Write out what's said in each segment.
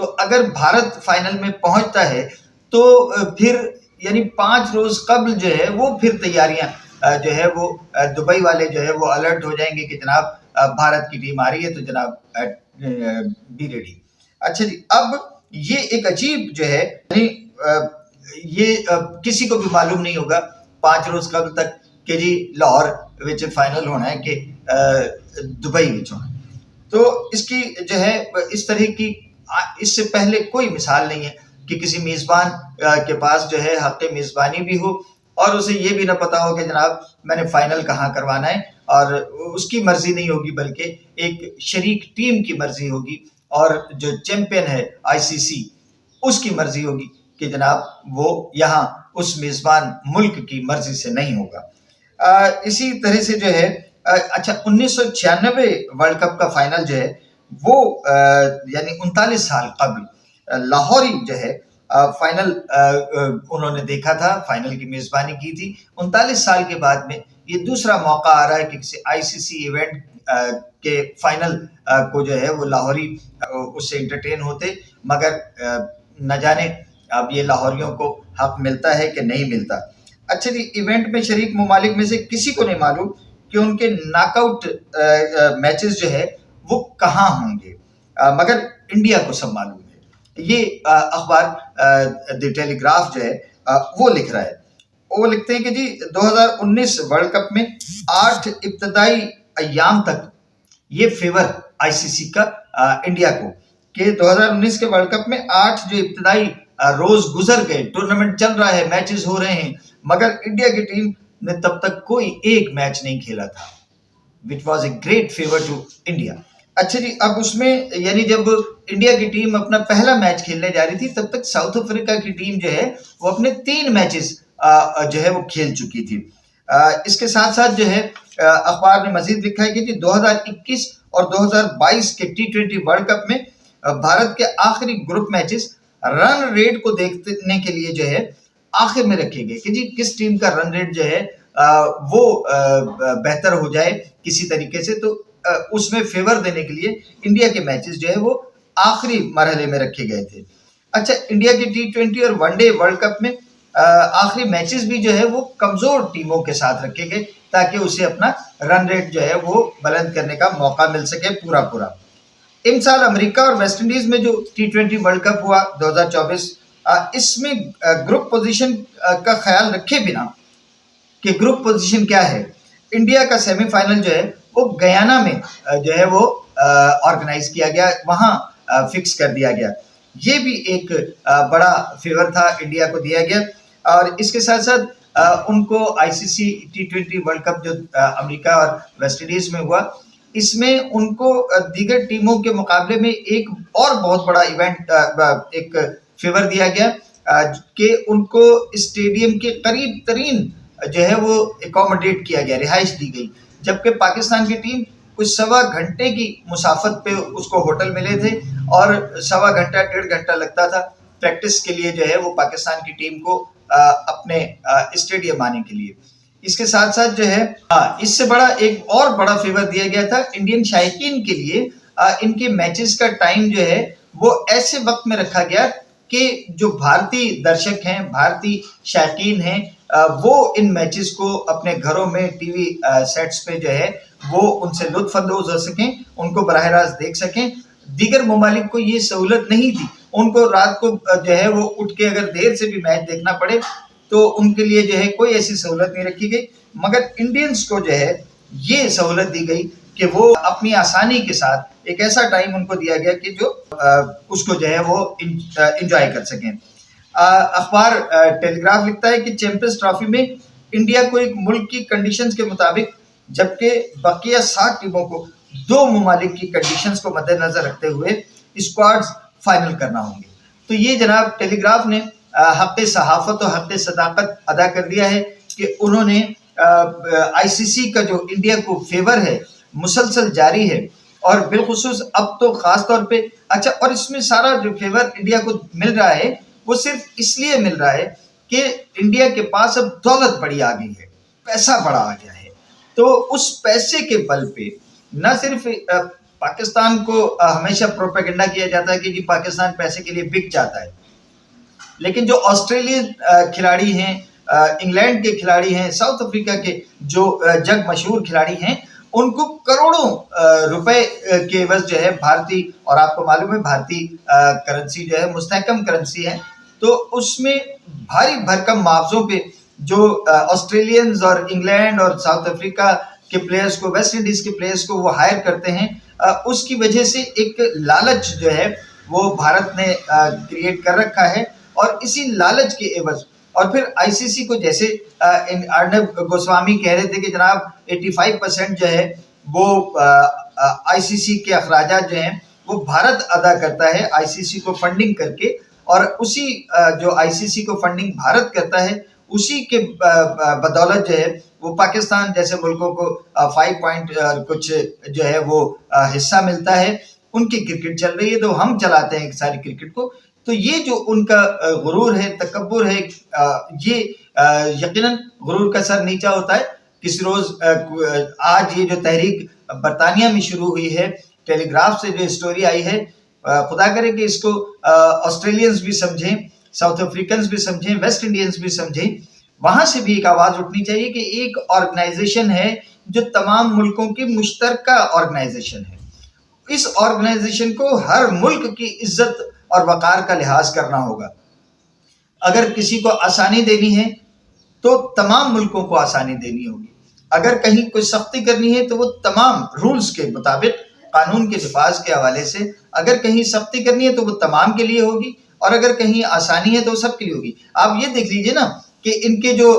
تو اگر بھارت فائنل میں پہنچتا ہے تو پھر یعنی 5 روز قبل جو ہے وہ پھر تیاریاں جو ہے وہ دبئی والے جو ہے وہ الرٹ ہو جائیں گے کہ جناب بھارت کی ٹیم آ رہی ہے تو جناب بی ریڈی. اچھا جی، اب یہ ایک عجیب جو ہے یعنی یہ کسی کو بھی معلوم نہیں ہوگا 5 روز قبل تک کہ جی لاہور وچ فائنل ہونا ہے کہ دبئی وچ ہونا ہے. تو اس کی جو ہے اس طرح کی اس سے پہلے کوئی مثال نہیں ہے کہ کسی میزبان کے پاس جو ہے حق میزبانی بھی ہو اور اسے یہ بھی نہ پتا ہو کہ جناب میں نے فائنل کہاں کروانا ہے، اور اس کی مرضی نہیں ہوگی بلکہ ایک شریک ٹیم کی مرضی ہوگی اور جو چیمپئن ہے آئی سی سی اس کی مرضی ہوگی کہ جناب وہ یہاں اس میزبان ملک کی مرضی سے نہیں ہوگا. اسی طرح سے جو ہے اچھا 1996 ورلڈ کپ کا فائنل جو ہے وہ یعنی 39 سال قبل لاہوری جو ہے فائنل انہوں نے دیکھا تھا، فائنل کی میزبانی کی تھی. 39 سال کے بعد میں یہ دوسرا موقع آ رہا ہے کہ کسی آئی سی سی ایونٹ کے فائنل کو جو ہے وہ لاہوری اس سے انٹرٹین ہوتے، مگر نہ جانے اب یہ لاہوریوں کو حق ملتا ہے کہ نہیں ملتا. اچھا جی، ایونٹ میں شریک ممالک میں سے کسی کو نہیں معلوم کہ ان کے ناک آؤٹ میچز جو ہے وہ کہاں ہوں گے، مگر انڈیا کو سب معلوم ہے. یہ اخبار دی ٹیلی گراف جو ہے وہ لکھ رہا ہے، وہ لکھتے ہیں کہ جی 2019 ورلڈ کپ میں 8 ابتدائی ایام تک یہ فیور آئی سی سی کا انڈیا کو کہ 2019 کے ورلڈ کپ میں 8 جو ابتدائی روز گزر گئے، ٹورنامنٹ چل رہا ہے، میچز ہو رہے ہیں، مگر انڈیا کی ٹیم نے تب تک کوئی ایک میچ نہیں کھیلا تھا، which was a great favor to India. اچھا جی، اب اس میں یعنی جب انڈیا کی ٹیم اپنا پہلا میچ کھیلنے جا رہی تھی تب تک ساؤتھ افریقہ کی ٹیم جو ہے وہ اپنے 3 میچز جو ہے وہ کھیل چکی تھی. اس کے ساتھ ساتھ جو ہے اخبار نے مزید لکھا ہے کہ جی 2021 اور 2022 کے T20 ورلڈ کپ میں بھارت کے آخری گروپ میچز رن ریٹ کو دیکھنے کے لیے جو ہے آخر میں رکھے گئے کہ جی کس ٹیم کا رن ریٹ جو ہے وہ بہتر ہو جائے کسی طریقے سے، تو اس میں فیور دینے کے لیے انڈیا کے میچز جو ہے وہ آخری مرحلے میں رکھے گئے تھے. اچھا، انڈیا کی T20 اور ون ڈے ورلڈ کپ میں آخری میچز بھی جو ہے وہ کمزور ٹیموں کے ساتھ رکھے گئے تاکہ اسے اپنا رن ریٹ جو ہے وہ بلند کرنے کا موقع مل سکے پورا. امسال امریکہ اور ویسٹ انڈیز میں جو T20 ورلڈ کپ ہوا 2024 اس میں گروپ پوزیشن کا خیال رکھے بنا کہ گروپ پوزیشن کیا ہے، انڈیا کا سیمی فائنل جو ہے وہ گیانا میں جو ہے وہ آرگنائز کیا گیا، وہاں فکس کر دیا گیا. یہ بھی ایک بڑا فیور تھا انڈیا کو دیا گیا. اور اس کے ساتھ ساتھ ان کو آئی سی سی T20 ورلڈ کپ جو امریکہ اور ویسٹ انڈیز میں ہوا، اس میں ان کو دیگر ٹیموں کے مقابلے میں ایک اور بہت بڑا ایونٹ ایک فیور دیا گیا کہ ان کو اسٹیڈیم کے قریب ترین جو ہے وہ اکوموڈیٹ کیا گیا، رہائش دی گئی، جبکہ پاکستان کی ٹیم کچھ 1.25 گھنٹے کی مسافت پہ اس کو ہوٹل ملے تھے اور 1.25 گھنٹہ 1.5 گھنٹہ لگتا تھا پریکٹس کے لیے جو ہے وہ پاکستان کی ٹیم کو اپنے اسٹیڈیم آنے کے لیے. اس کے ساتھ ساتھ جو ہے اس سے بڑا ایک اور بڑا فیور دیا گیا تھا انڈین شائقین کے لیے. ان کے میچز کا ٹائم جو ہے وہ ایسے وقت میں رکھا گیا کہ جو بھارتی درشک ہیں، بھارتی شائقین ہیں، وہ ان میچز کو اپنے گھروں میں ٹی وی سیٹس پہ جو ہے وہ ان سے لطف اندوز ہو سکیں، ان کو براہ راست دیکھ سکیں. دیگر ممالک کو یہ سہولت نہیں تھی، ان کو رات کو جو ہے وہ اٹھ کے اگر دیر سے بھی میچ دیکھنا پڑے تو ان کے لیے جو ہے کوئی ایسی سہولت نہیں رکھی گئی، مگر انڈینز کو جو ہے یہ سہولت دی گئی کہ وہ اپنی آسانی کے ساتھ ایک ایسا ٹائم ان کو دیا گیا کہ جو اس کو جو ہے وہ انجوائے کر سکیں. اخبار ٹیلی گراف لکھتا ہے کہ چیمپئنز ٹرافی میں انڈیا کو ایک ملک کی کنڈیشنز کے مطابق جبکہ بقیہ 7 ٹیموں کو 2 ممالک کی کنڈیشنز کو مد نظر رکھتے ہوئے اسکواڈز فائنل کرنا ہوں گے. تو یہ جناب ٹیلی گراف نے حق صحافت اور حق صداقت ادا کر دیا ہے کہ انہوں نے آئی سی سی کا جو انڈیا کو فیور ہے مسلسل جاری ہے، اور بالخصوص اب تو خاص طور پہ اچھا، اور اس میں سارا جو فیور انڈیا کو مل رہا ہے وہ صرف اس لیے مل رہا ہے کہ انڈیا کے پاس اب دولت بڑی آ گئی ہے، پیسہ بڑا آ گیا ہے. تو اس پیسے کے بل پہ نہ صرف پاکستان کو ہمیشہ پروپیگنڈا کیا جاتا ہے کہ جی پاکستان پیسے کے لیے بک جاتا ہے، لیکن جو آسٹریلین کھلاڑی ہیں، انگلینڈ کے کھلاڑی ہیں، ساؤتھ افریقہ کے جو جگ مشہور کھلاڑی ہیں، ان کو کروڑوں روپے کے عوض جو ہے بھارتی، اور آپ کو معلوم ہے بھارتی کرنسی جو ہے مستحکم کرنسی ہے، تو اس میں بھاری بھرکم معاوضوں پہ جو آسٹریلینز اور انگلینڈ اور ساؤتھ افریقہ کے پلیئرز کو، ویسٹ انڈیز کے پلیئرز کو وہ ہائر کرتے ہیں، اس کی وجہ سے ایک لالچ جو ہے وہ بھارت نے کریٹ کر رکھا ہے، اور اسی لالچ کے عوض، اور پھر آئی سی سی کو جیسے ارنب گوسوامی کہہ رہے تھے کہ جناب 85% جو ہے وہ آئی سی سی کے اخراجات جو ہیں وہ بھارت ادا کرتا ہے آئی سی سی کو فنڈنگ کر کے، اور اسی جو آئی سی سی کو فنڈنگ بھارت کرتا ہے اسی کے بدولت جو ہے وہ پاکستان جیسے ملکوں کو 5 پوائنٹ کچھ جو ہے وہ حصہ ملتا ہے، ان کی کرکٹ چل رہی ہے تو ہم چلاتے ہیں ساری کرکٹ کو۔ تو یہ جو ان کا غرور ہے، تکبر ہے، یہ یقیناً غرور کا سر نیچا ہوتا ہے۔ کسی روز آج یہ جو تحریک برطانیہ میں شروع ہوئی ہے، ٹیلی گراف سے جو اسٹوری آئی ہے، خدا کرے کہ اس کو آسٹریلینز بھی سمجھیں، ساؤتھ افریقنز بھی سمجھیں، ویسٹ انڈینز بھی سمجھیں، وہاں سے بھی ایک آواز اٹھنی چاہیے کہ ایک آرگنائزیشن ہے جو تمام ملکوں کی مشترکہ آرگنائزیشن ہے، اس آرگنائزیشن کو ہر ملک کی عزت اور وقار کا لحاظ کرنا ہوگا۔ اگر کسی کو آسانی دینی ہے تو تمام ملکوں کو آسانی دینی ہوگی، اگر کہیں کوئی سختی کرنی ہے تو وہ تمام رولز کے مطابق، قانون کے نفاذ کے حوالے سے، اگر کہیں سختی کرنی ہے تو وہ تمام کے لیے ہوگی، اور اگر کہیں آسانی ہے تو وہ سب کے لیے ہوگی۔ آپ یہ دیکھ لیجئے نا کہ ان کے جو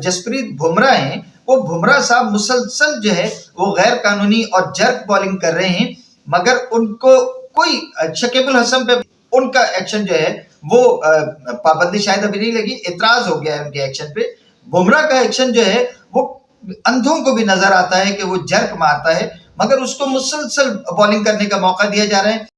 جسپریت بمراہ ہیں، وہ بمراہ صاحب مسلسل جو ہے وہ غیر قانونی اور جرک بالنگ کر رہے ہیں، مگر ان کو کوئی شکیب الحسن پہ ان کا ایکشن جو ہے وہ پابندی شاید ابھی نہیں لگی، اعتراض ہو گیا ہے ان کے ایکشن پہ۔ بمراہ کا ایکشن جو ہے وہ اندھوں کو بھی نظر آتا ہے کہ وہ جرک مارتا ہے، مگر اس کو مسلسل بالنگ کرنے کا موقع دیا جا رہا ہے۔